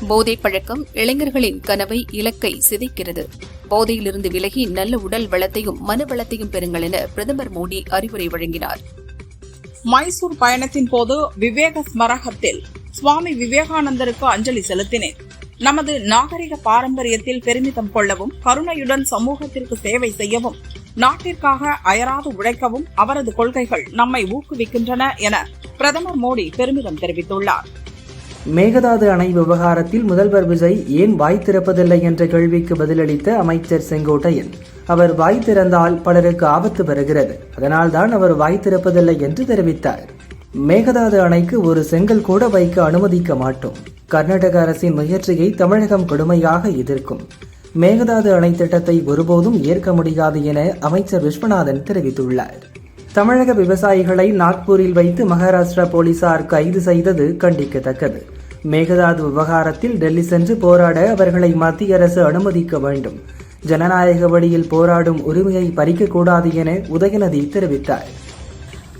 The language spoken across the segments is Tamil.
போதை பழக்கம் இளைஞர்களின் கனவை இலக்கை சிதைக்கிறது. போதையிலிருந்து விலகி நல்ல உடல் வளத்தையும் மன வளத்தையும் பெறுங்கள் என பிரதமர் மோடி அறிவுரை வழங்கினார். மைசூர் பயணத்தின் போது விவேக ஸ்மரகத்தில் சுவாமி விவேகானந்தருக்கு அஞ்சலி செலுத்தினேன். நமது நாகரிக பாரம்பரியத்தில் பெருமிதம் கொள்ளவும், கருணையுடன் சமூகத்திற்கு சேவை செய்யவும், நாட்டிற்காக அயராது உழைக்கவும் அவரது கொள்கைகள் நம்மை ஊக்குவிக்கின்றன என பிரதமர் மோடி பெருமிதம் தெரிவித்துள்ளார். மேகதாது அணை விவகாரத்தில் முதல்வர் விஜய் ஏன் வாய் திறப்பதில்லை என்ற கேள்விக்கு பதிலளித்த அமைச்சர் செங்கோட்டையன், அவர் வாய் திறந்தால் பலருக்கு ஆபத்து வருகிறது, அதனால்தான் அவர் வாய் திறப்பதில்லை என்று தெரிவித்தார். மேகதாது அணைக்கு ஒரு செங்கல் கூட வைக்க அனுமதிக்க மாட்டோம். கர்நாடக அரசின் முயற்சியை தமிழகம் கடுமையாக எதிர்க்கும். மேகதாது அணை திட்டத்தை ஒருபோதும் ஏற்க முடியாது என அமைச்சர் விஸ்வநாதன் தெரிவித்துள்ளார். தமிழக விவசாயிகளை நாக்பூரில் வைத்து மகாராஷ்டிரா போலீசார் கைது செய்தது கண்டிக்கத்தக்கது. மேகதாது விவகாரத்தில் டெல்லி சென்று போராட அவர்களை மத்திய அரசு அனுமதிக்க வேண்டும். ஜனநாயக வழியில் போராடும் உரிமையை பறிக்கக்கூடாது என உதயநிதி தெரிவித்தார்.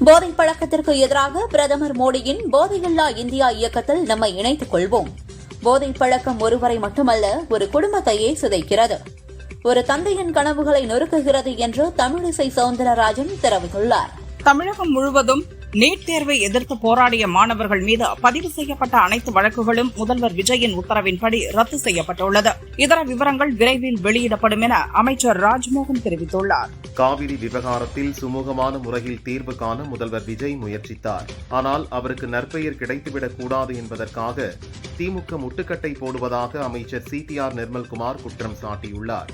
போதை பழக்கத்திற்கு எதிராக பிரதமர் மோடியின் போதையில்லா இந்தியா இயக்கத்தில் நம்மை இணைத்துக் கொள்வோம். போதை பழக்கம் ஒருவரை மட்டுமல்ல, ஒரு குடும்பத்தையே சிதைக்கிறது, ஒரு தந்தையின் கனவுகளை நொறுக்குகிறது என்று தமிழிசை சவுந்தரராஜன் தெரிவித்துள்ளார். தமிழகம் முழுவதும் நீட் தேர்வை எதிர்த்து போராடிய மாணவர்கள் மீது பதிவு செய்யப்பட்ட அனைத்து வழக்குகளும் முதல்வர் விஜயின் உத்தரவின்படி ரத்து செய்யப்பட்டுள்ளது. இதர விவரங்கள் விரைவில் வெளியிடப்படும் என அமைச்சர் ராஜ்மோகன் தெரிவித்துள்ளார். காவிரி விவகாரத்தில் சுமூகமான முறையில் தீர்வு காண முதல்வர் விஜய் முயற்சித்தார். ஆனால் அவருக்கு நற்பெயர் கிடைத்துவிடக் கூடாது என்பதற்காக திமுக முட்டுக்கட்டை போடுவதாக அமைச்சர் CTR நிர்மல்குமார் குற்றம் சாட்டியுள்ளார்.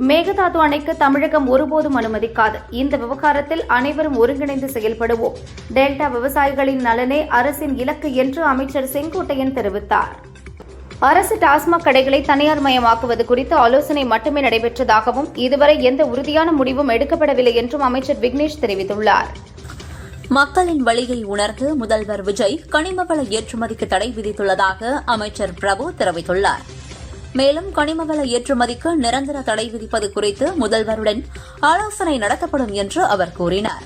மேகதாது அணைக்கு தமிழகம் ஒருபோதும் அனுமதிக்காது. இந்த விவகாரத்தில் அனைவரும் ஒருங்கிணைந்து செயல்படுவோம். டெல்டா விவசாயிகளின் நலனே அரசின் இலக்கு என்று அமைச்சர் செங்கோட்டையன் தெரிவித்தார். அரசு டாஸ்மாக் கடைகளை தனியார் மயமாக்குவது குறித்து ஆலோசனை மட்டுமே நடைபெற்றதாகவும் இதுவரை எந்த உறுதியான முடிவும் எடுக்கப்படவில்லை என்றும் அமைச்சர் விக்னேஷ் தெரிவித்துள்ளார். மக்களின் வழியை உணர்ந்து முதல்வர் விஜய் கனிமவள ஏற்றுமதிக்கு தடை விதித்துள்ளதாக அமைச்சர் பிரபு தெரிவித்துள்ளார். மேலும் கனிமவள ஏற்றுமதிக்கு நிரந்தர தடை விதிப்பது குறித்து முதல்வருடன் ஆலோசனை நடத்தப்படும் என்று அவர் கூறினார்.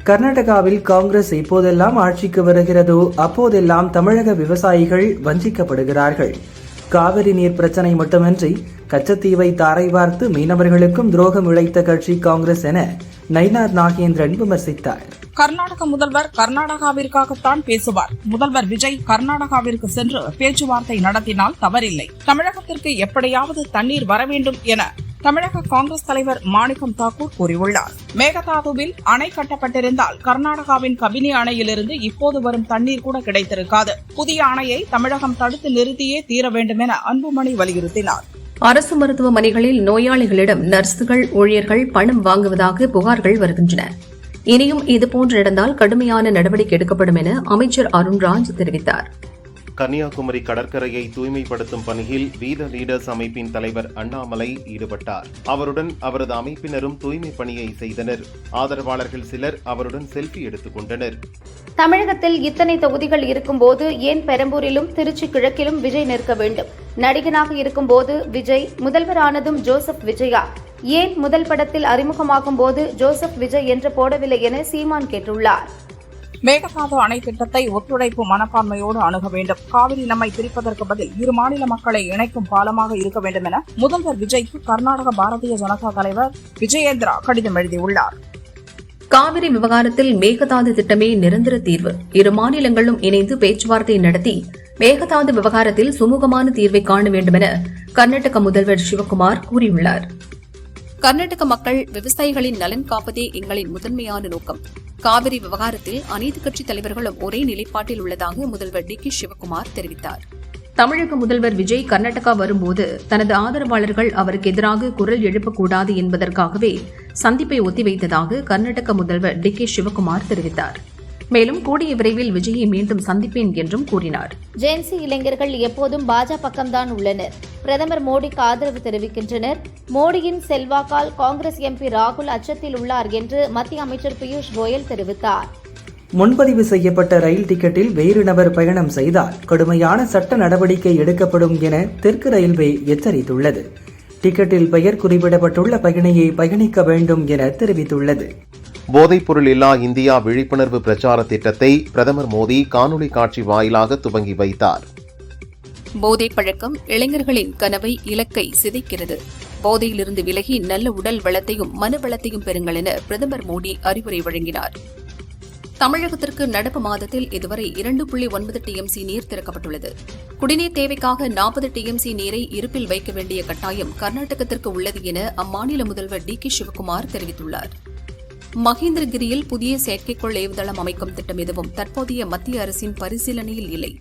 கர்நாடகாவில் காங்கிரஸ் எப்போதெல்லாம் ஆட்சிக்கு வருகிறதோ அப்போதெல்லாம் தமிழக விவசாயிகள் வஞ்சிக்கப்படுகிறார்கள். காவிரி நீர் பிரச்சினை மட்டுமின்றி கச்சத்தீவை தாரை வார்த்து மீனவர்களுக்கும் துரோகம் இழைத்த கட்சி காங்கிரஸ் என நயினார் நாகேந்திரன் விமர்சித்தார். கர்நாடக முதல்வர் கர்நாடகாவிற்காகத்தான் பேசுவார். முதல்வர் விஜய் கர்நாடகாவிற்கு சென்று பேச்சுவார்த்தை நடத்தினால் தவறில்லை. தமிழகத்திற்கு எப்படியாவது தண்ணீர் வர வேண்டும் என தமிழக காங்கிரஸ் தலைவர் மாணிக்கம் தாக்கூர் கூறியுள்ளார். மேகதாதுவில் அணை கட்டப்பட்டிருந்தால் கர்நாடகாவின் கபினி அணையிலிருந்து இப்போது வரும் தண்ணீர் கூட கிடைத்திருக்காது. புதிய அணையை தமிழகம் தடுத்து நிறுத்தியே தீர வேண்டும் என அன்புமணி வலியுறுத்தினார். அரசு மருத்துவமனைகளில் நோயாளிகளிடம் நர்சுகள், ஊழியர்கள் பணம் வாங்குவதாக புகார்கள் வருகின்றன. இனியும் இதுபோன்று நடந்தால் கடுமையான நடவடிக்கை எடுக்கப்படும் என அமைச்சர் அருண்ராஜ் தெரிவித்தார். கன்னியாகுமரி கடற்கரையை தூய்மைப்படுத்தும் பணியில் வீர லீடர்ஸ் அமைப்பின் தலைவர் அண்ணாமலை ஈடுபட்டார். அவருடன் அவரது அமைப்பினரும் தூய்மை பணியை செய்தனர். ஆதரவாளர்கள் சிலர் அவருடன் செல்ஃபி எடுத்துக் கொண்டனர். தமிழகத்தில் இத்தனை தொகுதிகள் இருக்கும்போது ஏன் பெரம்பூரிலும் திருச்சி கிழக்கிலும் விஜய் நிற்க வேண்டும்? நடிகனாக இருக்கும்போது விஜய், முதல்வரானதும் ஜோசப் விஜயா, ஏன் முதல் படத்தில் அறிமுகமாகும் போது ஜோசப் விஜய் என்று போடவில்லை என சீமான் கேட்டுள்ளார். மேகதாது அணை திட்டத்தை ஒத்துழைப்பு மனப்பான்மையோடு அணுக வேண்டும். காவிரி நம்மை பிரிப்பதற்கு பதில் இரு மாநில மக்களை இணைக்கும் பாலமாக இருக்க வேண்டும் என முதல்வர் விஜய்க்கு கர்நாடக பாரதிய ஜனதா தலைவர் விஜயேந்திரா கடிதம் எழுதியுள்ளார். காவிரி விவகாரத்தில் மேகதாது திட்டமே நிரந்தர தீர்வு. இரு மாநிலங்களும் இணைந்து பேச்சுவார்த்தை நடத்தி மேகதாது விவகாரத்தில் சுமூகமான தீர்வை காண வேண்டும் என கர்நாடக முதல்வர் சிவக்குமார் கூறியுள்ளார். கர்நாடக மக்கள், விவசாயிகளின் நலன் காப்பதே எங்களின் முதன்மையான நோக்கம். காவிரி விவகாரத்தில் அனைத்து கட்சித் தலைவர்களும் ஒரே நிலைப்பாட்டில் உள்ளதாக முதல்வர் DK சிவக்குமார் தெரிவித்தார். தமிழக முதல்வர் விஜய் கர்நாடகா வரும்போது தனது ஆதரவாளர்கள் அவருக்கு எதிராக குரல் எழுப்பக்கூடாது என்பதற்காகவே சந்திப்பை ஒத்திவைத்ததாக கர்நாடக முதல்வர் DK சிவக்குமார் தெரிவித்தார். மேலும் கூடிய விரைவில் விஜயை மீண்டும் சந்திப்பேன் என்றும் கூறினார். ஜென்சி இளைஞர்கள் எப்போதும் பாஜக பக்கம்தான் உள்ளனர். பிரதமர் மோடிக்கு ஆதரவு தெரிவிக்கின்றனர். மோடியின் செல்வாக்கால் காங்கிரஸ் MP ராகுல் அச்சத்தில் உள்ளார் என்று மத்திய அமைச்சர் பியூஷ் கோயல் தெரிவித்தார். முன்பதிவு செய்யப்பட்ட ரயில் டிக்கெட்டில் வேறு நபர் பயணம் செய்தால் கடுமையான சட்ட நடவடிக்கை எடுக்கப்படும் என தெற்கு ரயில்வே எச்சரித்துள்ளது. டிக்கெட்டில் பெயர் குறிப்பிடப்பட்டுள்ள பயணியை பயணிக்க வேண்டும் என தெரிவித்துள்ளது. போதைப்பொருள் இல்லா இந்தியா விழிப்புணர்வு பிரச்சார திட்டத்தை பிரதமர் மோடி காணொலி காட்சி வாயிலாக துவங்கி வைத்தார். போதை பழக்கம் இளைஞர்களின் கனவை இலக்கை சிதைக்கிறது. போதையிலிருந்து விலகி நல்ல உடல் வளத்தையும் மன வளத்தையும் பெறுங்கள் என பிரதமர் மோடி அறிவுரை வழங்கினார். தமிழகத்திற்கு நடப்பு மாதத்தில் இதுவரை 2.9 TMC நீர் திறக்கப்பட்டுள்ளது. குடிநீர் தேவைக்காக 40 TMC நீரை இருப்பில் வைக்க வேண்டிய கட்டாயம் கர்நாடகத்திற்கு உள்ளது என அம்மாநில முதல்வர் DK சிவக்குமார் தெரிவித்துள்ளார். மகேந்திரகிரியில் புதிய செயற்கைக்கோள் ஏவுதளம் அமைக்கும் திட்டம் எதுவும் தற்போதைய மத்திய அரசின் பரிசீலனையில் இல்லை.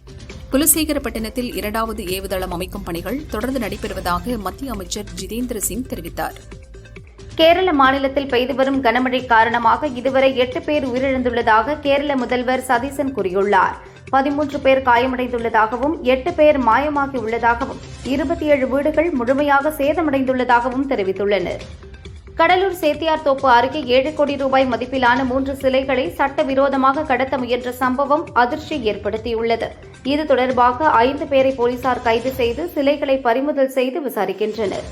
குலசேகரப்பட்டினத்தில் 2வது ஏவுதளம் அமைக்கும் பணிகள் தொடர்ந்து நடைபெறுவதாக மத்திய அமைச்சர் ஜிதேந்திர சிங் தெரிவித்தார். கேரள மாநிலத்தில் பெய்து வரும் கனமழை காரணமாக இதுவரை 8 பேர் உயிரிழந்துள்ளதாக கேரள முதல்வர் சதீசன் கூறியுள்ளார். 13 பேர் காயமடைந்துள்ளதாகவும் 8 பேர் மாயமாகியுள்ளதாகவும் 27 வீடுகள் முழுமையாக சேதமடைந்துள்ளதாகவும் தெரிவித்துள்ளனர். கடலூர் சேத்தியார்தோப்பு அருகே 7 கோடி ரூபாய் மதிப்பிலான 3 சிலைகளை சட்டவிரோதமாக கடத்த முயன்ற சம்பவம் அதிர்ச்சி ஏற்படுத்தியுள்ளது. இது தொடர்பாக 5 பேரை போலீசார் கைது செய்து சிலைகளை பறிமுதல் செய்து விசாரிக்கின்றனர்.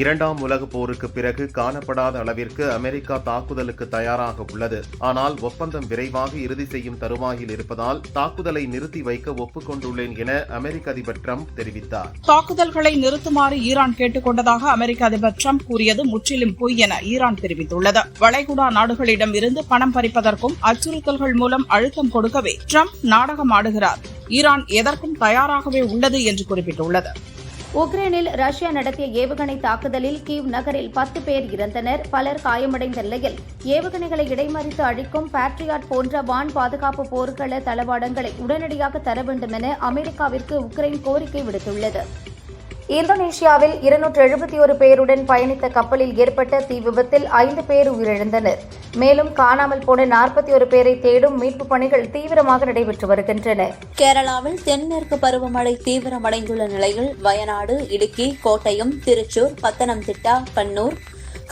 2ஆம் உலகப் போருக்கு பிறகு காணப்படாத அளவிற்கு அமெரிக்கா தாக்குதலுக்கு தயாராக உள்ளது. ஆனால் ஒப்பந்தம் விரைவாக இறுதி செய்யும் தருவாயில் இருப்பதால் தாக்குதலை நிறுத்தி வைக்க ஒப்புக்கொண்டுள்ளேன் என அமெரிக்க அதிபர் டிரம்ப் தெரிவித்தார். தாக்குதல்களை நிறுத்துமாறு ஈரான் கேட்டுக் கொண்டதாக அமெரிக்க அதிபர் டிரம்ப் கூறியது முற்றிலும் பொய் என ஈரான் தெரிவித்துள்ளது. வளைகுடா நாடுகளிடம் இருந்து பணம் பறிப்பதற்கும் அச்சுறுத்தல்கள் மூலம் அழுத்தம் கொடுக்கவே டிரம்ப் நாடகம் ஆடுகிறார். ஈரான் எதற்கும் தயாராகவே உள்ளது என்று குறிப்பிட்டுள்ளது. உக்ரைனில் ரஷ்யா நடத்திய ஏவுகணை தாக்குதலில் கீவ் நகரில் 10 பேர் இறந்தனர். பலர் காயமடைந்த நிலையில் ஏவுகணைகளை இடைமறித்து அழிக்கும் பேட்ரியாட் போன்ற வான் பாதுகாப்பு போர்க்கள தளவாடங்களை உடனடியாக தர வேண்டும் என அமெரிக்காவிற்கு உக்ரைன் கோரிக்கை விடுத்துள்ளது. இந்தோனேஷியாவில் 271 பேருடன் பயணித்த கப்பலில் ஏற்பட்ட தீ விபத்தில் 5 பேர் உயிரிழந்தனர். மேலும் காணாமல் போன 41 பேரை தேடும் மீட்புப் பணிகள் தீவிரமாக நடைபெற்று வருகின்றன. கேரளாவில் தென்மேற்கு பருவமழை தீவிரமடைந்துள்ள நிலையில் வயநாடு, இடுக்கி, கோட்டயம், திருச்சூர், பத்தனம்திட்டா, கண்ணூர்,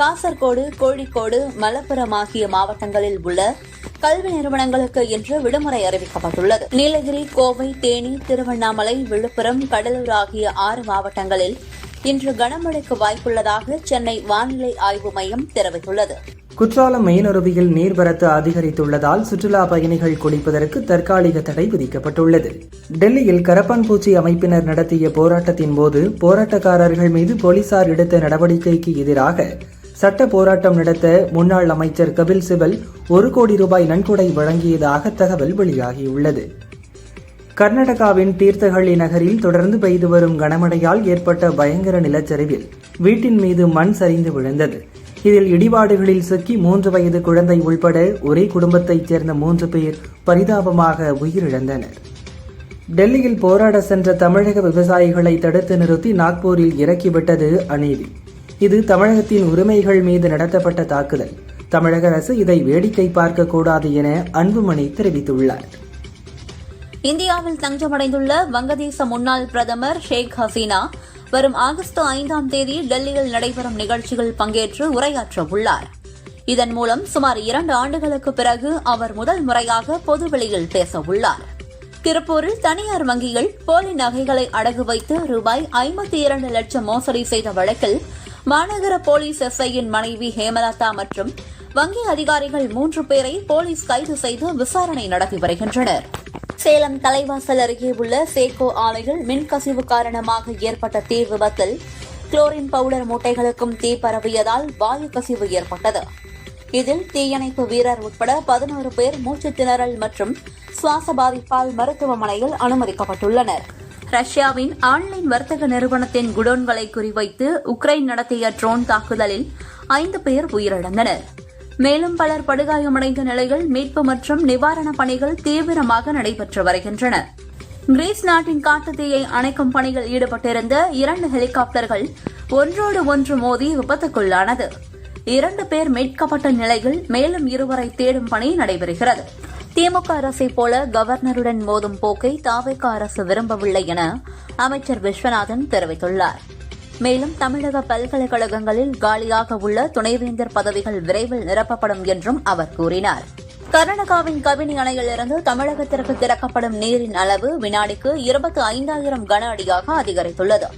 காசர்கோடு, கோழிக்கோடு, மலப்புரம் ஆகிய மாவட்டங்களில் உள்ள கல்வி நிறுவனங்களுக்கு இன்று விடுமுறை அறிவிக்கப்பட்டுள்ளது. நீலகிரி, கோவை, தேனி, திருவண்ணாமலை, விழுப்புரம், கடலூர் ஆகிய 6 மாவட்டங்களில் இன்று கனமழைக்கு வாய்ப்புள்ளதாக சென்னை வானிலை ஆய்வு மையம் தெரிவித்துள்ளது. குற்றாலம் மெயினருவியில் நீர்வரத்து அதிகரித்துள்ளதால் சுற்றுலா பயணிகள் குளிப்பதற்கு தற்காலிக தடை விதிக்கப்பட்டுள்ளது. டெல்லியில் கரப்பான்பூச்சி அமைப்பினர் நடத்திய போராட்டத்தின் போது போராட்டக்காரர்கள் மீது போலீசார் எடுத்த நடவடிக்கைக்கு எதிராக சட்ட போராட்டம் நடத்த முன்னாள் அமைச்சர் கபில் சிபல் 1 கோடி ரூபாய் நன்கொடை வழங்கியதாக தகவல் வெளியாகியுள்ளது. கர்நாடகாவின் தீர்த்தஹள்ளி நகரில் தொடர்ந்து பெய்து வரும் கனமழையால் ஏற்பட்ட பயங்கர நிலச்சரிவில் வீட்டின் மீது மண் சரிந்து விழுந்தது. இதில் இடிபாடுகளில் சிக்கி 3 வயது குழந்தை உள்பட ஒரே குடும்பத்தைச் சேர்ந்த 3 பேர் பரிதாபமாக உயிரிழந்தனர். டெல்லியில் போராட சென்ற தமிழக விவசாயிகளை தடுத்து நிறுத்தி நாக்பூரில் இறக்கிவிட்டது அநீதி. இது தமிழகத்தின் உரிமைகள் மீது நடத்தப்பட்ட தாக்குதல். தமிழக அரசு இதை வேடிக்கை பார்க்கக்கூடாது என அன்புமணி தெரிவித்துள்ளார். இந்தியாவில் தஞ்சமடைந்துள்ள வங்கதேச முன்னாள் பிரதமர் ஷேக் ஹசீனா வரும் ஆகஸ்ட் 5ஆம் தேதி டெல்லியில் நடைபெறும் நிகழ்ச்சியில் பங்கேற்று உரையாற்ற உள்ளார். இதன் மூலம் சுமார் 2 ஆண்டுகளுக்கு பிறகு அவர் முதல் முறையாக பொதுவெளியில் பேச உள்ளார். திருப்பூரில் தனியார் வங்கியில் போலி நகைகளை அடகு வைத்து ரூபாய் 52 லட்சம் மோசடி செய்த வழக்கில் மாநகர போலீஸ் எஸ்ஐயின் மனைவி ஹேமலதா மற்றும் வங்கி அதிகாரிகள் 3 பேரை போலீஸ் கைது செய்து விசாரணை நடத்தி வருகின்றனர். சேலம் தலைவாசல் அருகே உள்ள சேகோ ஆலையில் மின்கசிவு காரணமாக ஏற்பட்ட தீ விபத்தில் குளோரின் பவுடர் மூட்டைகளுக்கும் தீ பரவியதால் வாயு கசிவு ஏற்பட்டது. இதில் தீயணைப்பு வீரர் உட்பட 11 பேர் மூச்சுத் திணறல் மற்றும் சுவாச பாதிப்பால் மருத்துவமனையில் அனுமதிக்கப்பட்டுள்ளனர். ரஷ்யாவின் ஆன்லைன் வர்த்தக நிறுவனத்தின் குடோன்களை குறிவைத்து உக்ரைன் நடத்திய ட்ரோன் தாக்குதலில் 5 பேர் உயிரிழந்தனர். மேலும் பலர் படுகாயமடைந்த நிலையில் மீட்பு மற்றும் நிவாரணப் பணிகள் தீவிரமாக நடைபெற்று வருகின்றன. கிரீஸ் நாட்டின் காட்டுத்தீயை அணைக்கும் பணியில் ஈடுபட்டிருந்த 2 ஹெலிகாப்டர்கள் ஒன்றோடு ஒன்று மோதி விபத்துக்குள்ளானது. 2 பேர் மீட்கப்பட்ட நிலையில் மேலும் 2 தேடும் பணி நடைபெறுகிறது. திமுக அரசை போல கவர்னருடன் மோதும் போக்கை தாவேகா அரசு விரும்பவில்லை என அமைச்சர் விஸ்வநாதன் தெரிவித்துள்ளார். மேலும் தமிழக பல்கலைக்கழகங்களில் காலியாக உள்ள துணைவேந்தர் பதவிகள் விரைவில் நிரப்பப்படும் என்றும் அவர் கூறினார். கர்நாடகாவின் கபினி அணையிலிருந்து தமிழகத்திற்கு திறக்கப்படும் நீரின் அளவு வினாடிக்கு 25,000 கன அடியாக அதிகரித்துள்ளது.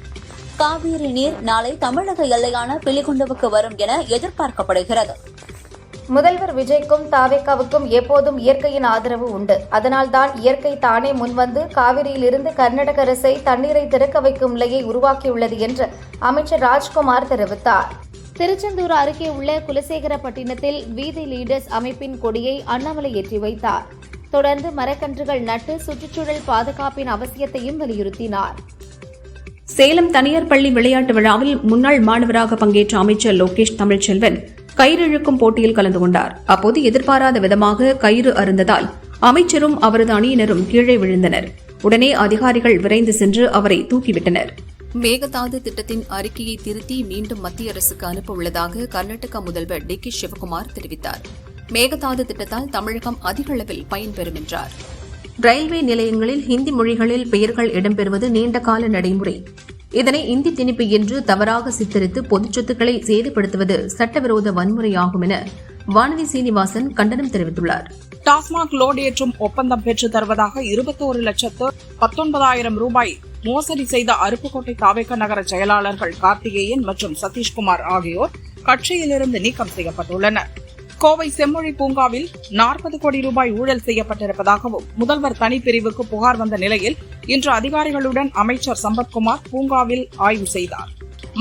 காவிரி நீர் நாளை தமிழக எல்லையான பிலிகுண்டுவுக்கு வரும் என எதிர்பார்க்கப்படுகிறது. முதல்வர் விஜய்க்கும் தாவேகாவுக்கும் எப்போதும் இயற்கையின் ஆதரவு உண்டு. அதனால்தான் இயற்கை தானே முன்வந்து காவிரியிலிருந்து கர்நாடக அரசை தண்ணீரை திறக்க வைக்கும் நிலையை உருவாக்கியுள்ளது என்று அமைச்சர் ராஜ்குமார் தெரிவித்தார். திருச்செந்தூர் அருகே உள்ள குலசேகரப்பட்டினத்தில் வீதி லீடர்ஸ் அமைப்பின் கொடியை அண்ணாமலை ஏற்றி வைத்தார். தொடர்ந்து மரக்கன்றுகள் நட்டு சுற்றுச்சூழல் பாதுகாப்பின் அவசியத்தையும் வலியுறுத்தினார். சேலம் தனியார் பள்ளி விளையாட்டு விழாவில் முன்னாள் மாணவராக பங்கேற்ற அமைச்சர் லோகேஷ் தமிழ்ச்செல்வன் கயிறு இழுக்கும் போட்டியில் கலந்து கொண்டார். அப்போது எதிர்பாராத விதமாக கயிறு அறுந்ததால் அமைச்சரும் அவரது அணியினரும் கீழே விழுந்தனர். உடனே அதிகாரிகள் விரைந்து சென்று அவரை தூக்கிவிட்டனர். மேகதாது திட்டத்தின் அறிக்கையை திருத்தி மீண்டும் மத்திய அரசுக்கு அனுப்ப உள்ளதாக கர்நாடக முதல்வர் டி.கே. சிவக்குமார் தெரிவித்தார். மேகதாது திட்டத்தால் தமிழகம் அதிக அளவில் பயன்பெறும் என்றார். ரயில்வே நிலையங்களில் ஹிந்தி மொழிகளில் பெயர்கள் இடம்பெறுவது நீண்டகால நடைமுறை. இதனை இந்தி திணிப்பு என்று தவறாக சித்தரித்து பொதுச் சொத்துக்களை சேதப்படுத்துவது சட்டவிரோத வன்முறையாகும் என வானதி சீனிவாசன் கண்டனம் தெரிவித்துள்ளார். டாஸ்மாக் லோட் ஏற்றும் ஒப்பந்தம் பெற்றுத் தருவதாக 21,19,000 ரூபாய் மோசடி செய்த அருப்புக்கோட்டை தாவேகா நகர செயலாளர்கள் கார்த்திகேயன் மற்றும் சதீஷ்குமார் ஆகியோர் கட்சியிலிருந்து நீக்கம் செய்யப்பட்டுள்ளனர். கோவை செம்மொழி பூங்காவில் 40 கோடி ரூபாய் ஊழல் செய்யப்பட்டிருப்பதாகவும் முதல்வர் தனிப்பிரிவுக்கு புகார் வந்த நிலையில் இன்று அதிகாரிகளுடன் அமைச்சர் சம்பத்குமார் பூங்காவில் ஆய்வு செய்தார்.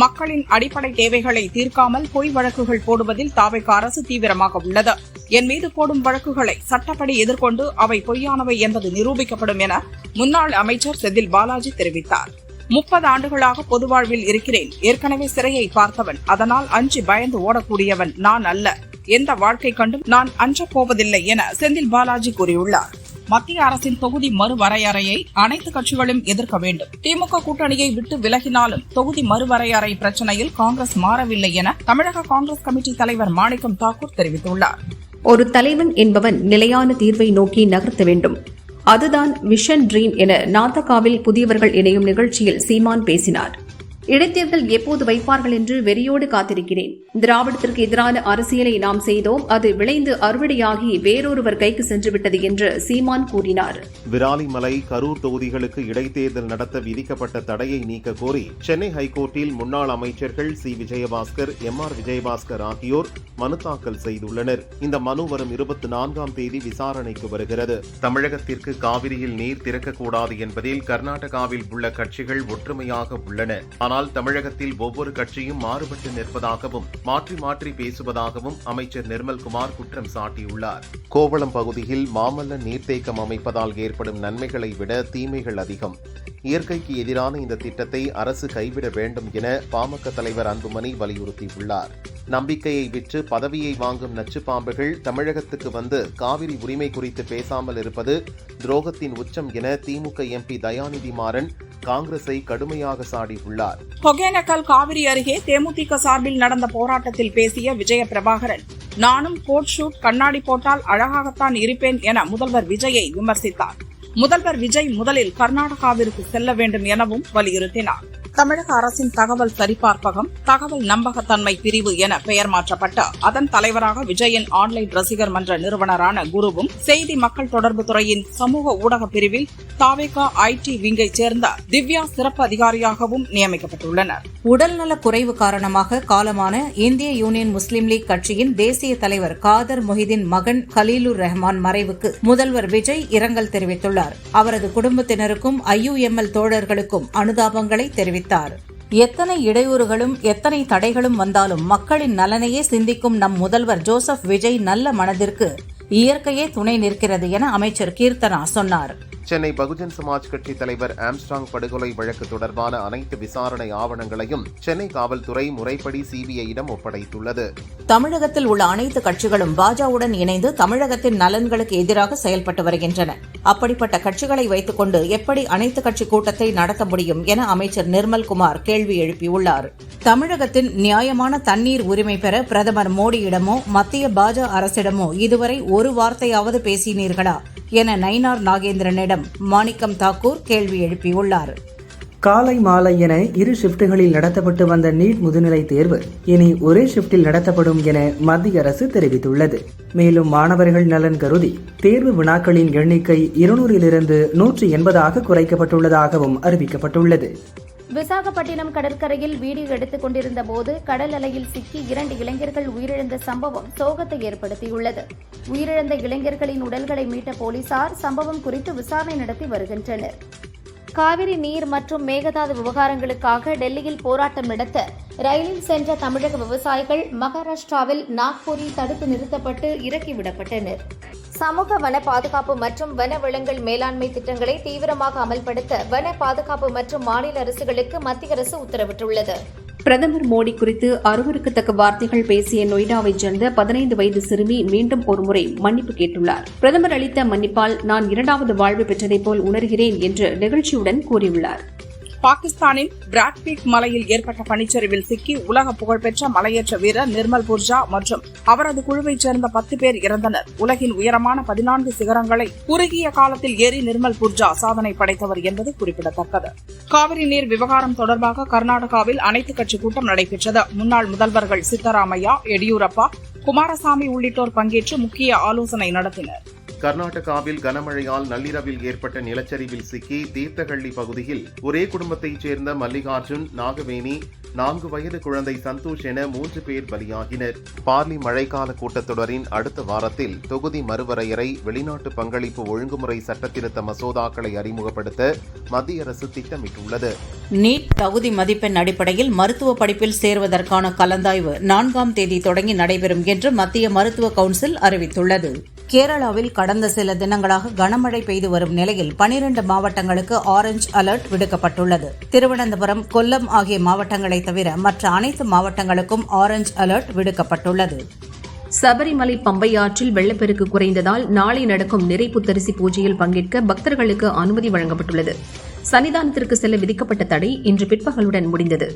மக்களின் அடிப்படை தேவைகளை தீர்க்காமல் பொய் வழக்குகள் போடுவதில் தாவேகா அரசு தீவிரமாக உள்ளது. என் மீது போடும் வழக்குகளை சட்டப்படி எதிர்கொண்டு அவை பொய்யானவை என்பது நிரூபிக்கப்படும் என முன்னாள் அமைச்சர் செந்தில் பாலாஜி தெரிவித்தார். 30 ஆண்டுகளாக பொது வாழ்வில் இருக்கிறேன். ஏற்கனவே சிறையை பார்த்தவன். அதனால் அஞ்சி பயந்து ஓடக்கூடியவன் நான் அல்ல. எந்த வாழ்க்கை கண்டும் நான் அஞ்சப் போவதில்லை என செந்தில் பாலாஜி கூறியுள்ளார். மத்திய அரசின் தொகுதி மறுவரையறையை அனைத்து கட்சிகளும் எதிர்க்க வேண்டும். திமுக கூட்டணியை விட்டு விலகினாலும் தொகுதி மறுவரையறை பிரச்சனையில் காங்கிரஸ் மாறவில்லை என தமிழக காங்கிரஸ் கமிட்டி தலைவர் மாணிக்கம் தாக்கூர் தெரிவித்துள்ளார். ஒரு தலைவன் என்பவன் நிலையான தீர்வை நோக்கி நகர்த்த வேண்டும். அதுதான் விஷன் ட்ரீம் என நாதகாவில் புதியவர்கள் இணையும் நிகழ்ச்சியில் சீமான் பேசினார். இடைத்தேர்தல் எப்போது வைப்பார்கள் என்று வெறியோடு காத்திருக்கிறேன். திராவிடத்திற்கு எதிரான அரசியலை நாம் செய்தோம். அது விளைந்து அறுவடையாகி வேறொருவர் கைக்கு சென்றுவிட்டது என்று சீமான் கூறினார். விராலிமலை, கரூர் தொகுதிகளுக்கு இடைத்தேர்தல் நடத்த விதிக்கப்பட்ட தடையை நீக்க கோரி சென்னை ஹைகோர்ட்டில் முன்னாள் அமைச்சர்கள் சி. விஜயபாஸ்கர், எம்.ஆர். விஜயபாஸ்கர் ஆகியோர் மனு தாக்கல் செய்துள்ளனர். இந்த மனு வரும் 24ஆம் தேதி விசாரணைக்கு வருகிறது. தமிழகத்திற்கு காவிரியில் நீர் திறக்கக்கூடாது என்பதில் கர்நாடகாவில் உள்ள கட்சிகள் ஒற்றுமையாக உள்ளன. ஆனால் தமிழகத்தில் ஒவ்வொரு கட்சியும் மாறுபட்டு நிற்பதாகவும் மாற்றி மாற்றி பேசுவதாகவும் அமைச்சர் நிர்மல்குமார் குற்றம் சாட்டியுள்ளார். கோவளம் பகுதியில் மாமல்லன் நீர்த்தேக்கம் அமைப்பதால் ஏற்படும் நன்மைகளை விட தீமைகள் அதிகம். இயற்கைக்கு எதிரான இந்த திட்டத்தை அரசு கைவிட வேண்டும் என பாமக தலைவர் அன்புமணி வலியுறுத்தியுள்ளார். நம்பிக்கையை விற்று பதவியை வாங்கும் நச்சுப்பாம்புகள் தமிழகத்துக்கு வந்து காவிரி உரிமை குறித்து பேசாமல் இருப்பது துரோகத்தின் உச்சம் என திமுக எம்பி தயாநிதி மாறன் காங்கிரஸை கடுமையாக சாடியுள்ளார். ஒகேனக்கல் காவிரி அருகே தேமுதிக சார்பில் நடந்த போராட்டத்தில் பேசிய விஜய பிரபாகரன், நானும் கோட் ஷூட் கண்ணாடி போட்டால் அழகாகத்தான் இருப்பேன் என முதல்வர் விஜயை விமர்சித்தார். முதல்வர் விஜய் முதலில் கர்நாடகாவிற்கு செல்ல வேண்டும் எனவும் வலியுறுத்தினார். தமிழக அரசின் தகவல் சரிபார்ப்பகம் தகவல் நம்பகத்தன்மை பிரிவு என பெயர் மாற்றப்பட்ட அதன் தலைவராக விஜயின் ஆன்லைன் ரசிகர் மன்ற நிறுவனரான குருவும் செய்தி மக்கள் தொடர்பு துறையின் சமூக ஊடக பிரிவில் தாவேகா ஐடி விங்கை சேர்ந்த திவ்யா சிறப்பு அதிகாரியாகவும் நியமிக்கப்பட்டுள்ளனர். உடல்நலக் குறைவு காரணமாக காலமான இந்திய யூனியன் முஸ்லீம் லீக் கட்சியின் தேசிய தலைவர் காதர் மொஹிதீன் மகன் கலீலுர் ரஹ்மான் மறைவுக்கு முதல்வர் விஜய் இரங்கல் தெரிவித்துள்ளார். அவரது குடும்பத்தினருக்கும் IUML தோழர்களுக்கும் அனுதாபங்களை தெரிவித்தார். எத்தனை இடையூறுகளும் எத்தனை தடைகளும் வந்தாலும் மக்களின் நலனையே சிந்திக்கும் நம் முதல்வர் ஜோசப் விஜய் நல்ல மனதிற்கு இயற்கையே துணை நிற்கிறது என அமைச்சர் கீர்த்தனா சொன்னார். சென்னை பகுஜன் சமாஜ் கட்சி தலைவர் ஆம்ஸ்ட்ராங் படுகொலை வழக்கு தொடர்பான அனைத்து விசாரணை ஆவணங்களையும் சென்னை காவல்துறை முறைப்படி CBI-யிடம் ஒப்படைத்துள்ளது. தமிழகத்தில் உள்ள அனைத்து கட்சிகளும் பாஜகவுடன் இணைந்து தமிழகத்தின் நலன்களுக்கு எதிராக செயல்பட்டு வருகின்றன. அப்படிப்பட்ட கட்சிகளை வைத்துக் கொண்டு எப்படி அனைத்து கட்சி கூட்டத்தை நடத்த முடியும் என அமைச்சர் நிர்மல்குமார் கேள்வி எழுப்பியுள்ளார். தமிழகத்தின் நியாயமான தண்ணீர் உரிமை பெற பிரதமர் மோடியிடமோ மத்திய பாஜக அரசிடமோ இதுவரை ஒரு வார்த்தையாவது பேசினீர்களா என நயினார் நாகேந்திரனிடம் மாணிக்கம் தாக்கூர் கேள்வி எழுப்பியுள்ளார். காலை மாலை என 2 ஷிப்டுகளில் நடத்தப்பட்டு வந்த நீட் முதுநிலை தேர்வு இனி ஒரே ஷிப்டில் நடத்தப்படும் என மத்திய அரசு தெரிவித்துள்ளது. மேலும் மாணவர்கள் நலன் கருதி தேர்வு வினாக்களின் எண்ணிக்கை 200 180 குறைக்கப்பட்டுள்ளதாகவும் அறிவிக்கப்பட்டுள்ளது. விசாகப்பட்டினம் கடற்கரையில் வீடியோ எடுத்துக் கொண்டிருந்த போது கடல் அலையில் சிக்கி 2 இளைஞர்கள் உயிரிழந்த சம்பவம் சோகத்தை ஏற்படுத்தியுள்ளது. உயிரிழந்த இளைஞர்களின் உடல்களை மீட்ட போலீசார் சம்பவம் குறித்து விசாரணை நடத்தி வருகின்றனர். காவிரி நீர் மற்றும் மேகதாது விவகாரங்களுக்காக டெல்லியில் போராட்டம் நடத்த ரயிலில் சென்ற தமிழக விவசாயிகள் மகாராஷ்டிராவில் நாக்பூரில் தடுத்து நிறுத்தப்பட்டு இறக்கிவிடப்பட்டனர். சமூக வன பாதுகாப்பு மற்றும் வன வளங்கள் மேலாண்மை திட்டங்களை தீவிரமாக அமல்படுத்த வன பாதுகாப்பு மற்றும் மாநில அரசுகளுக்கு மத்திய அரசு உத்தரவிட்டுள்ளது. பிரதமர் மோடி குறித்து அருவருக்கத்தக்க வார்த்தைகள் பேசிய நொய்டாவைச் சேர்ந்த 15 வயது சிறுமி மீண்டும் ஒருமுறை மன்னிப்பு கேட்டுள்ளார். பிரதமர் அளித்த மன்னிப்பால் நான் 2வது வாழ்வு பெற்றதைப் போல் உணர்கிறேன் என்று நெகிழ்ச்சியுடன் கூறியுள்ளார். பாகிஸ்தானின் பிராட்பீக் மலையில் ஏற்பட்ட பனிச்சரிவில் சிக்கி உலக புகழ்பெற்ற மலையேற்ற வீரர் நிர்மல் புர்ஜா மற்றும் அவரது குழுவைச் சேர்ந்த 10 பேர் இறந்தனர். உலகின் உயரமான 14 சிகரங்களை குறுகிய காலத்தில் ஏறி நிர்மல் புர்ஜா சாதனை படைத்தவர் என்பது குறிப்பிடத்தக்கது. காவிரி நீர் விவகாரம் தொடர்பாக கர்நாடகாவில் அனைத்துக் கட்சி கூட்டம் நடைபெற்றது. முன்னாள் முதல்வர்கள் சித்தராமையா, எடியூரப்பா, குமாரசாமி உள்ளிட்டோர் பங்கேற்று முக்கிய ஆலோசனை நடத்தினர். கர்நாடகாவில் கனமழையால் நள்ளிரவில் ஏற்பட்ட நிலச்சரிவில் சிக்கி தீர்த்தஹள்ளி பகுதியில் ஒரே குடும்பத்தைச் சேர்ந்த மல்லிகார்ஜுன், நாகவேணி, 4 வயது குழந்தை சந்தோஷ் என 3 பேர் பலியாகினர். பார்லி மழைக்கால கூட்டத்தொடரின் அடுத்த வாரத்தில் தொகுதி மறுவரையறை, வெளிநாட்டு பங்களிப்பு ஒழுங்குமுறை சட்டத்திருத்த மசோதாக்களை அறிமுகப்படுத்த மத்திய அரசு திட்டமிட்டுள்ளது. நீட் தகுதி மதிப்பெண் அடிப்படையில் மருத்துவ படிப்பில் சேர்வதற்கான கலந்தாய்வு 4ஆம் தேதி தொடங்கி நடைபெறும் என்று மத்திய மருத்துவ கவுன்சில் அறிவித்துள்ளது. கேரளாவில் கடந்த சில தினங்களாக கனமழை பெய்து வரும் நிலையில் 12 மாவட்டங்களுக்கு ஆரஞ்ச் அலர்ட் விடுக்கப்பட்டுள்ளது. திருவனந்தபுரம், கொல்லம் ஆகிய மாவட்டங்களை தவிர மற்ற அனைத்து மாவட்டங்களுக்கும் ஆரஞ்ச் அலர்ட் விடுக்கப்பட்டுள்ளது. சபரிமலை பம்பை ஆற்றில் வெள்ளப்பெருக்கு குறைந்ததால் நாளை நடக்கும் நிறை புத்தரிசி பூஜையில் பங்கேற்க பக்தர்களுக்கு அனுமதி வழங்கப்பட்டுள்ளது. சன்னிதானத்திற்கு செல்ல விதிக்கப்பட்ட தடை இன்று பிற்பகலுடன் முடிந்தது.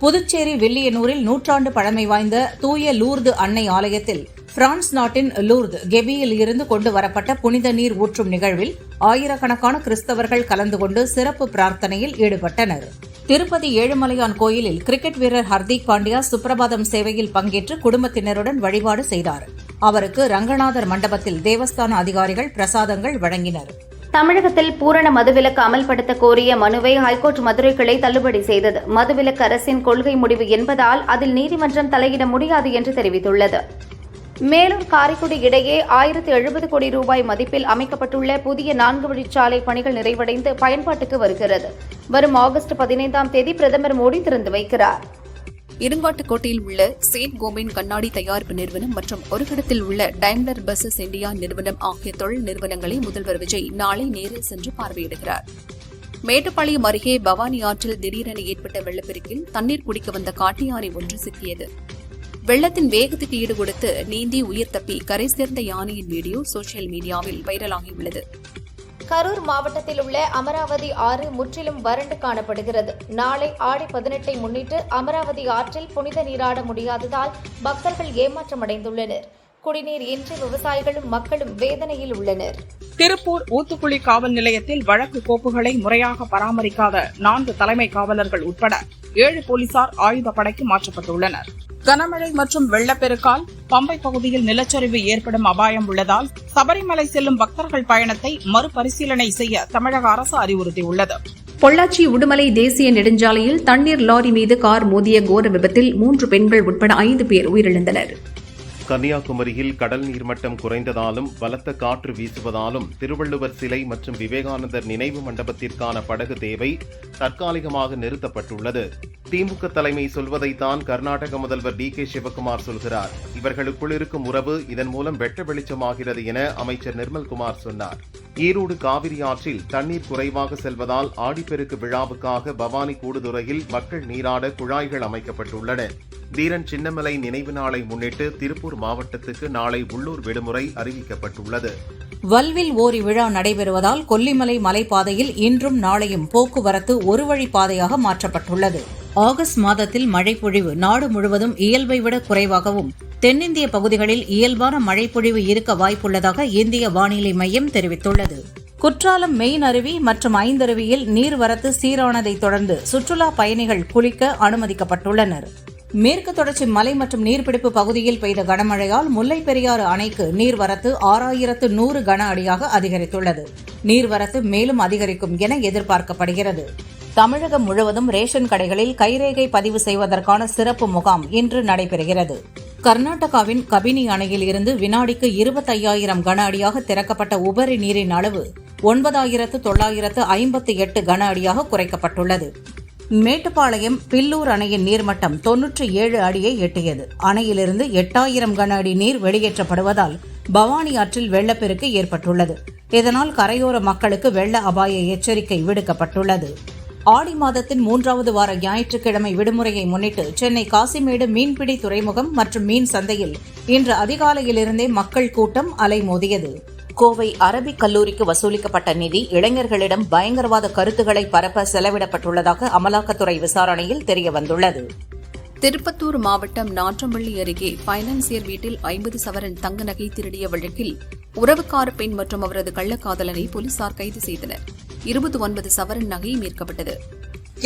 புதுச்சேரி வில்லியனூரில் 100 ஆண்டு பழமை வாய்ந்த தூய லூர்து அன்னை ஆலயத்தில் பிரான்ஸ் நாட்டின் லூர்து கெபியில் இருந்து கொண்டு வரப்பட்ட புனித நீர் ஊற்றும் நிகழ்வில் ஆயிரக்கணக்கான கிறிஸ்தவர்கள் கலந்து கொண்டு சிறப்பு பிரார்த்தனையில் ஈடுபட்டனர். திருப்பதி ஏழுமலையான் கோயிலில் கிரிக்கெட் வீரர் ஹர்திக் பாண்டியா சுப்பிரபாதம் சேவையில் பங்கேற்று குடும்பத்தினருடன் வழிபாடு செய்தார். அவருக்கு ரங்கநாதர் மண்டபத்தில் தேவஸ்தான அதிகாரிகள் பிரசாதங்கள் வழங்கினர். தமிழகத்தில் பூரண மதுவிலக்கு அமல்படுத்த கோரிய மனுவை ஹைகோர்ட் மதுரை கிளை தள்ளுபடி செய்தது. மதுவிலக்கு அரசின் கொள்கை முடிவு என்பதால் அதில் நீதிமன்றம் தலையிட முடியாது என்று தெரிவித்துள்ளது. மேலூர் காரைக்குடி இடையே 1070 கோடி ரூபாய் மதிப்பில் அமைக்கப்பட்டுள்ள புதிய 4 வழிச்சாலை பணிகள் நிறைவடைந்து பயன்பாட்டுக்கு வருகிறது. வரும் ஆகஸ்ட் 15ஆம் தேதி பிரதமர் மோடி திறந்து வைக்கிறார். இருங்காட்டுக்கோட்டையில் உள்ள சேட் கோமென் கண்ணாடி தயாரிப்பு நிறுவனம் மற்றும் ஒருகடத்தில் உள்ள டைம்லர் பஸ்ஸஸ் இந்தியா நிறுவனம் ஆகிய தொழில் நிறுவனங்களை முதல்வர் விஜய் நாளை நேரில் சென்று பார்வையிடுகிறார். மேட்டுப்பாளையம் அருகே பவானி ஆற்றில் திடீரென ஏற்பட்ட வெள்ளப்பெருக்கில் தண்ணீர் குடிக்க வந்த காட்டு யானை ஒன்று சிக்கியது. வெள்ளத்தின் வேகத்துக்கு ஈடுகொடுத்து நீந்தி உயிர் தப்பி கரை சேர்ந்த யானையின் வீடியோ சோசியல் மீடியாவில் வைரலாகியுள்ளது. கரூர் மாவட்டத்தில் உள்ள அமராவதி ஆறு முற்றிலும் வறண்டு காணப்படுகிறது. நாளை ஆடி 18ஐ முன்னிட்டு அமராவதி ஆற்றில் புனித நீராட முடியாததால் பக்தர்கள் ஏமாற்றமடைந்துள்ளனர். குடிநீர் இன்றி விவசாயிகளும் மக்களும் வேதனையில் உள்ளனர். திருப்பூர் ஊத்துக்குளி காவல் நிலையத்தில் வழக்கு கோப்புகளை முறையாக பராமரிக்காத 4 தலைமை காவலர்கள் உட்பட 7 போலீசார் ஆயுதப்படைக்கு மாற்றப்பட்டுள்ளனர். கனமழை மற்றும் வெள்ளப்பெருக்கால் பம்பை பகுதியில் நிலச்சரிவு ஏற்படும் அபாயம் உள்ளதால் சபரிமலை செல்லும் பக்தர்கள் பயணத்தை மறுபரிசீலனை செய்ய தமிழக அரசு அறிவுறுத்தியுள்ளது. பொள்ளாச்சி உடுமலை தேசிய நெடுஞ்சாலையில் தண்ணீர் லாரி மீது கார் மோதிய கோர விபத்தில் 3 பெண்கள் உட்பட 5 பேர் உயிரிழந்தனர். கன்னியாகுமரியில் கடல் நீர்மட்டம் குறைந்ததாலும் பலத்த காற்று வீசுவதாலும் திருவள்ளுவர் சிலை மற்றும் விவேகானந்தர் நினைவு மண்டபத்திற்கான படகு தேவை தற்காலிகமாக நிறுத்தப்பட்டுள்ளது. திமுக தலைமை சொல்வதைத்தான் கர்நாடக முதல்வர் டி.கே. சிவக்குமார் சொல்கிறார். இவர்களுக்குள் இருக்கும் உறவு இதன் மூலம் வெட்ட வெளிச்சமாகிறது என அமைச்சர் நிர்மல்குமார் சொன்னார். ஈரோடு காவிரி ஆற்றில் தண்ணீர் குறைவாக செல்வதால் ஆடிப்பெருக்கு விழாவுக்காக பவானி கூடுதுறையில் மக்கள் நீராட குழாய்கள் அமைக்கப்பட்டுள்ளன. தீரன் சின்னமலை நினைவு நாளை முன்னிட்டு திருப்பூர் மாவட்டத்துக்கு நாளை உள்ளூர் விடுமுறை அறிவிக்கப்பட்டுள்ளது. வல்வில் ஓரி விழா நடைபெறுவதால் கொல்லிமலை மலைப்பாதையில் இன்றும் நாளையும் போக்குவரத்து ஒரு வழி பாதையாக மாற்றப்பட்டுள்ளது. ஆகஸ்ட் மாதத்தில் மழைப்பொழிவு நாடு முழுவதும் இயல்பை விட குறைவாகவும் தென்னிந்திய பகுதிகளில் இயல்பான மழைப்பொழிவு இருக்க வாய்ப்புள்ளதாக இந்திய வானிலை மையம் தெரிவித்துள்ளது. குற்றாலம் மெயின் அருவி மற்றும் ஐந்தருவியில் நீர்வரத்து சீரானதைத் தொடர்ந்து சுற்றுலா பயணிகள் குளிக்க அனுமதிக்கப்பட்டுள்ளனர். மேற்கு தொடர்ச்சி மலை மற்றும் நீர்பிடிப்பு பகுதியில் பெய்த கனமழையால் முல்லைப் பெரியாறு அணைக்கு நீர்வரத்து 6100 கன அடியாக அதிகரித்துள்ளது. நீர்வரத்து மேலும் அதிகரிக்கும் என எதிர்பார்க்கப்படுகிறது. தமிழகம் முழுவதும் ரேஷன் கடைகளில் கைரேகை பதிவு செய்வதற்கான சிறப்பு முகாம் இன்று நடைபெறுகிறது. கர்நாடகாவின் கபினி அணையில் இருந்து வினாடிக்கு 25,000 கன அடியாக திறக்கப்பட்ட உபரி நீரின் அளவு 9,958 கன அடியாக குறைக்கப்பட்டுள்ளது. மேட்டுப்பாளையம் பில்லூர் அணையின் நீர்மட்டம் 97 அடியை எட்டியது. அணையிலிருந்து 8,000 கன அடி நீர் வெளியேற்றப்படுவதால் பவானி ஆற்றில் வெள்ளப்பெருக்கு ஏற்பட்டுள்ளது. இதனால் கரையோர மக்களுக்கு வெள்ள அபாய எச்சரிக்கை விடுக்கப்பட்டுள்ளது. ஆடி மாதத்தின் 3வது வார ஞாயிற்றுக்கிழமை விடுமுறையை முன்னிட்டு சென்னை காசிமேடு மீன்பிடி துறைமுகம் மற்றும் மீன் சந்தையில் இன்று அதிகாலையிலிருந்தே மக்கள் கூட்டம் அலைமோதியது. கோவை அரபிக் கல்லூரிக்கு வசூலிக்கப்பட்ட நிதி இளைஞர்களிடம் பயங்கரவாத கருத்துக்களை பரப்ப செலவிடப்பட்டுள்ளதாக அமலாக்கத்துறை விசாரணையில் தெரியவந்துள்ளது. திருப்பத்தூர் மாவட்டம் நாற்றம்பள்ளி அருகே பைனான்சியர் வீட்டில் 50 சவரன் தங்க நகை திருடிய வழக்கில் உறவுக்கார பெண் மற்றும் அவரது கள்ளக்காதலனை போலீசார் கைது செய்தனர். 29 சவரன் நகை மீட்கப்பட்டது.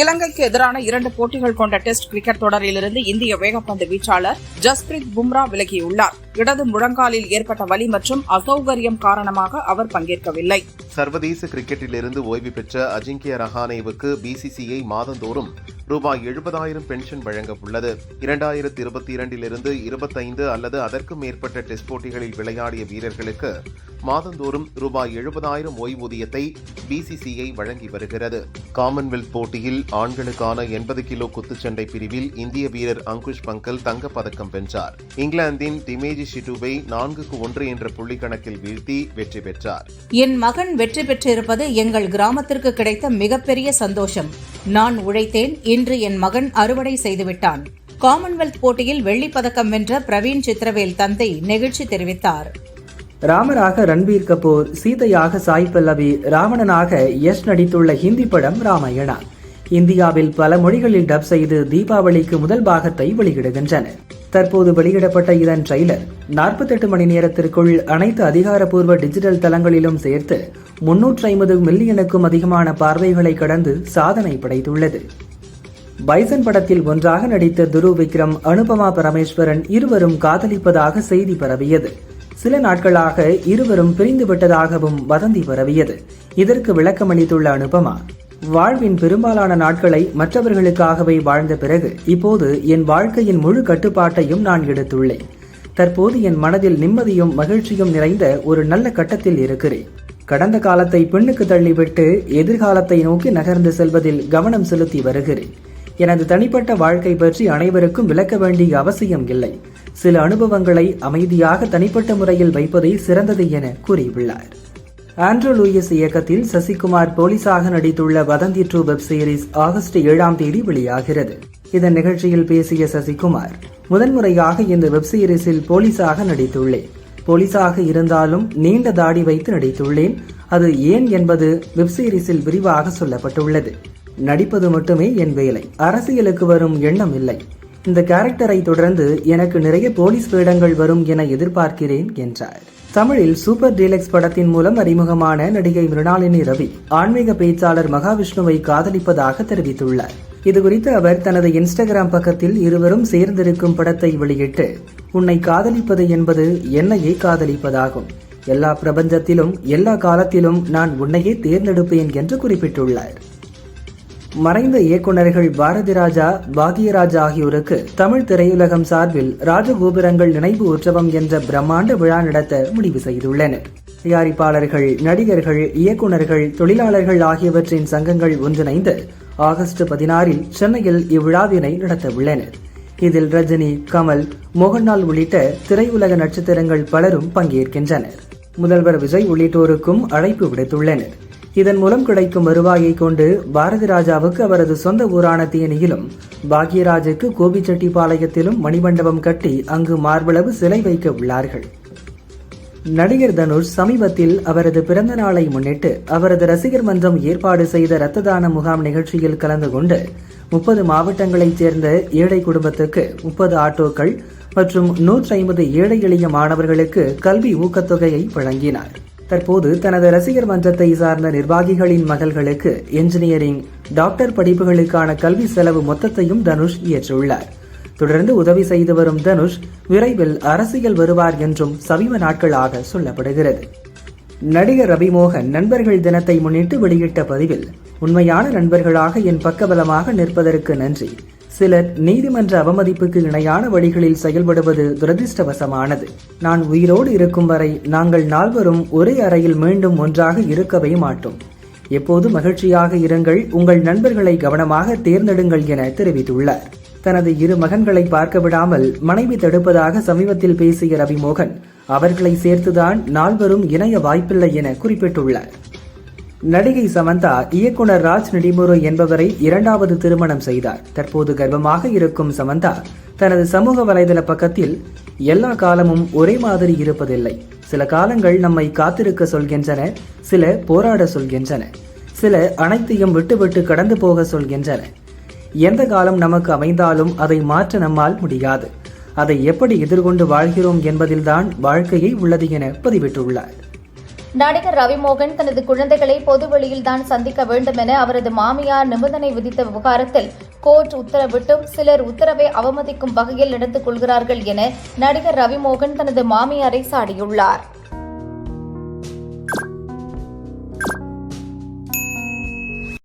இலங்கைக்கு எதிரான 2 போட்டிகள் கொண்ட டெஸ்ட் கிரிக்கெட் தொடரிலிருந்து இந்திய வேகப்பந்து வீச்சாளர் ஜஸ்பிரீத் பும்ரா விலகியுள்ளார். இடது முழங்காலில் ஏற்பட்ட வலி மற்றும் அசௌகரியம் காரணமாக அவர் பங்கேற்கவில்லை. சர்வதேச கிரிக்கெட்டிலிருந்து ஓய்வு பெற்ற அஜிங்கிய ரஹானேவுக்கு பிசிசிஐ மாதந்தோறும் ரூபாய் 70,000 பென்ஷன் வழங்க உள்ளது. 2022 25 அல்லது அதற்கும் மேற்பட்ட டெஸ்ட் போட்டிகளில் விளையாடிய வீரர்களுக்கு மாதந்தோறும் ரூபாய் 70,000 ஓய்வூதியத்தை பிசிசிஐ வழங்கி வருகிறது. காமன்வெல்த் போட்டியில் ஆண்களுக்கான 80 கிலோ குத்துச்சண்டை பிரிவில் இந்திய வீரர் அங்குஷ் பங்கல் தங்கப்பதக்கம் வென்றார். இங்கிலாந்தின் டிமேஜி ஷிட்டுவை 4-1 என்ற புள்ளி கணக்கில் வீழ்த்தி வெற்றி பெற்றார். என் மகன் வெற்றி பெற்றிருப்பது எங்கள் கிராமத்திற்கு கிடைத்த மிகப்பெரிய சந்தோஷம். நான் உழைத்தேன், இன்று என் மகன் அறுவடை செய்துவிட்டான். காமன்வெல்த் போட்டியில் வெள்ளிப்பதக்கம் வென்ற பிரவீன் சித்திரவேல் தந்தை நெகிழ்ச்சி தெரிவித்தார். ராமராக ரன்பீர் கபூர், சீதையாக சாய் பல்லவி, ராவணனாக யஷ் நடித்துள்ள ஹிந்தி படம் ராமாயணா இந்தியாவில் பல மொழிகளில் டப் செய்து தீபாவளிக்கு முதல் பாகத்தை வெளியிடுகின்றன. தற்போது வெளியிடப்பட்ட இதன் ட்ரெய்லர் 48 மணி நேரத்திற்குள் அனைத்து அதிகாரப்பூர்வ டிஜிட்டல் தளங்களிலும் சேர்த்து 350 மில்லியனுக்கும் அதிகமான பார்வைகளை கடந்து சாதனை படைத்துள்ளது. பைசன் படத்தில் ஒன்றாக நடித்த துருவ் விக்ரம், அனுபமா பரமேஸ்வரன் இருவரும் காதலிப்பதாக செய்தி பரவியது. சில நாட்களாக இருவரும் பிரிந்துவிட்டதாகவும் வதந்தி பரவியது. இதற்கு விளக்கமளித்துள்ள அனுபமா, வாழ்வின் பெரும்பாலான நாட்களை மற்றவர்களுக்காகவே வாழ்ந்த பிறகு இப்போது என் வாழ்க்கையின் முழு கட்டுப்பாட்டையும் நான் எடுத்துள்ளேன். தற்போது என் மனதில் நிம்மதியும் மகிழ்ச்சியும் நிறைந்த ஒரு நல்ல கட்டத்தில் இருக்கிறேன். கடந்த காலத்தை பின்னுக்கு தள்ளிவிட்டு எதிர்காலத்தை நோக்கி நகர்ந்து செல்வதில் கவனம் செலுத்தி வருகிறேன். எனது தனிப்பட்ட வாழ்க்கை பற்றி அனைவருக்கும் விளக்க வேண்டிய அவசியம் இல்லை. சில அனுபவங்களை அமைதியாக தனிப்பட்ட முறையில் வைப்பதே சிறந்தது என கூறியுள்ளார். ஆண்ட்ரூ லூயிஸ் இயக்கத்தில் சசிகுமார் போலீஸாக நடித்துள்ள வதந்தி 2 வெப் சீரிஸ் ஆகஸ்ட் 7ஆம் தேதி வெளியாகிறது. இதன் நிகழ்ச்சியில் பேசிய சசிகுமார், முதன்முறையாக இந்த வெப் சீரிஸில் போலீஸாக நடித்துள்ளேன். போலீஸாக இருந்தாலும் நீண்ட தாடி வைத்து நடித்துள்ளேன். அது ஏன் என்பது வெப் சீரிஸில் விரிவாக சொல்லப்பட்டுள்ளது. நடிப்பது மட்டுமே என் வேலை, அரசியலுக்கு வரும் எண்ணம் இல்லை. இந்த கேரக்டரை தொடர்ந்து எனக்கு நிறைய போலீஸ் வேடங்கள் வரும் என எதிர்பார்க்கிறேன் என்றார். தமிழில் சூப்பர் டீலக்ஸ் படத்தின் மூலம் அறிமுகமான நடிகை மிருணாளினி ரவி ஆன்மீக பேச்சாளர் மகாவிஷ்ணுவை காதலிப்பதாக தெரிவித்துள்ளார். இதுகுறித்து அவர் தனது இன்ஸ்டாகிராம் பக்கத்தில் இருவரும் சேர்ந்திருக்கும் படத்தை வெளியிட்டு, உன்னை காதலிப்பது என்பது என்னையே காதலிப்பதாகும். எல்லா பிரபஞ்சத்திலும் எல்லா காலத்திலும் நான் உன்னையே தேர்ந்தெடுப்பேன் என்று குறிப்பிட்டுள்ளார். மறைந்த இயக்குநர்கள் பாரதிராஜா, பாக்யராஜ் ஆகியோருக்கு தமிழ் திரையுலகம் சார்பில் ராஜகோபுரங்கள் நினைவு உற்சவம் என்ற பிரம்மாண்ட விழா நடத்த முடிவு செய்துள்ளனர். தயாரிப்பாளர்கள், நடிகர்கள், இயக்குநர்கள், தொழிலாளர்கள் ஆகியவற்றின் சங்கங்கள் ஒன்றிணைந்து ஆகஸ்ட் 16 சென்னையில் இவ்விழாவினை நடத்த உள்ளனர். இதில் ரஜினி, கமல், மோகன்லால் உள்ளிட்ட திரையுலக நட்சத்திரங்கள் பலரும் பங்கேற்கின்றனர். முதல்வர் விஜய் உள்ளிட்டோருக்கும் அழைப்பு விடுத்துள்ளனர். இதன் மூலம் கிடைக்கும் வருவாயை கொண்டு பாரதி ராஜாவுக்கு அவரது சொந்த ஊரான தேனியிலும், பாக்யராஜுக்கு கோபிச்செட்டிப்பாளையத்திலும் மணிமண்டபம் கட்டி அங்கு மார்பளவு சிலை வைக்க உள்ளார்கள். நடிகர் தனுஷ் சமீபத்தில் அவரது பிறந்த நாளை முன்னிட்டு அவரது ரசிகர் மன்றம் ஏற்பாடு செய்த இரத்த தான முகாம் நிகழ்ச்சியில் கலந்து கொண்டு 30 மாவட்டங்களைச் சேர்ந்த ஏழை குடும்பத்துக்கு 30 ஆட்டோக்கள் மற்றும் 150 ஏழை எளிய மாணவர்களுக்கு கல்வி ஊக்கத்தொகையை வழங்கினார். தற்போது தனது ரசிகர் மன்றத்தை சார்ந்த நிர்வாகிகளின் மகள்களுக்கு என்ஜினியரிங், டாக்டர் படிப்புகளுக்கான கல்வி செலவு மொத்தத்தையும் தனுஷ் ஏற்றுள்ளார். தொடர்ந்து உதவி செய்து வரும் தனுஷ் விரைவில் அரசியல் வருவார் என்றும் சமீப நாட்களாக சொல்லப்படுகிறது. நடிகர் ரவிமோகன் நண்பர்கள் தினத்தை முன்னிட்டு வெளியிட்ட பதிவில், உண்மையான நண்பர்களாக என் பக்கபலமாக நிற்பதற்கு நன்றி. சிலர் நீதிமன்ற அவமதிப்புக்கு இணையான வழிகளில் செயல்படுவது துரதிர்ஷ்டவசமானது. நான் உயிரோடு இருக்கும் வரை நாங்கள் நால்வரும் ஒரே அறையில் மீண்டும் ஒன்றாக இருக்கவே மாட்டோம். எப்போது மகிழ்ச்சியாக இருங்கள், உங்கள் நண்பர்களை கவனமாக தேர்ந்தெடுங்கள் என தெரிவித்துள்ளார். தனது 2 மகன்களை பார்க்க விடாமல் மனைவி தடுப்பதாக சமீபத்தில் பேசிய ரவிமோகன் அவர்களை சேர்த்துதான் நால்வரும் இணைய வாய்ப்பில்லை என குறிப்பிட்டுள்ளார். நடிகை சமந்தா இயக்குனர் ராஜ் நடிமுரு என்பவரை 2வது திருமணம் செய்தார். தற்போது கர்ப்பமாக இருக்கும் சமந்தா தனது சமூக வலைதள பக்கத்தில் எல்லா காலமும் ஒரே மாதிரி இருப்பதில்லை. சில காலங்கள் நம்மை காத்திருக்க சொல்கின்றன, சில போராட சொல்கின்றன, சில அனைத்தையும் விட்டுவிட்டு கடந்து போக சொல்கின்றன. எந்த காலம் நமக்கு அமைந்தாலும் அதை மாற்ற நம்மால் முடியாது. அதை எப்படி எதிர்கொண்டு வாழ்கிறோம் என்பதில்தான் வாழ்க்கையை உள்ளது என பதிவிட்டுள்ளார். நடிகர் ரவிமோகன் தனது குழந்தைகளை பொதுவெளியில் தான் சந்திக்க வேண்டும் என அவரது மாமியார் நிபந்தனை விதித்த விவகாரத்தில் கோர்ட் உத்தரவிட்டும் சிலர் உத்தரவை அவமதிக்கும் வகையில் நடந்து கொள்கிறார்கள் என நடிகர் ரவிமோகன் தனது மாமியாரை சாடியுள்ளார்.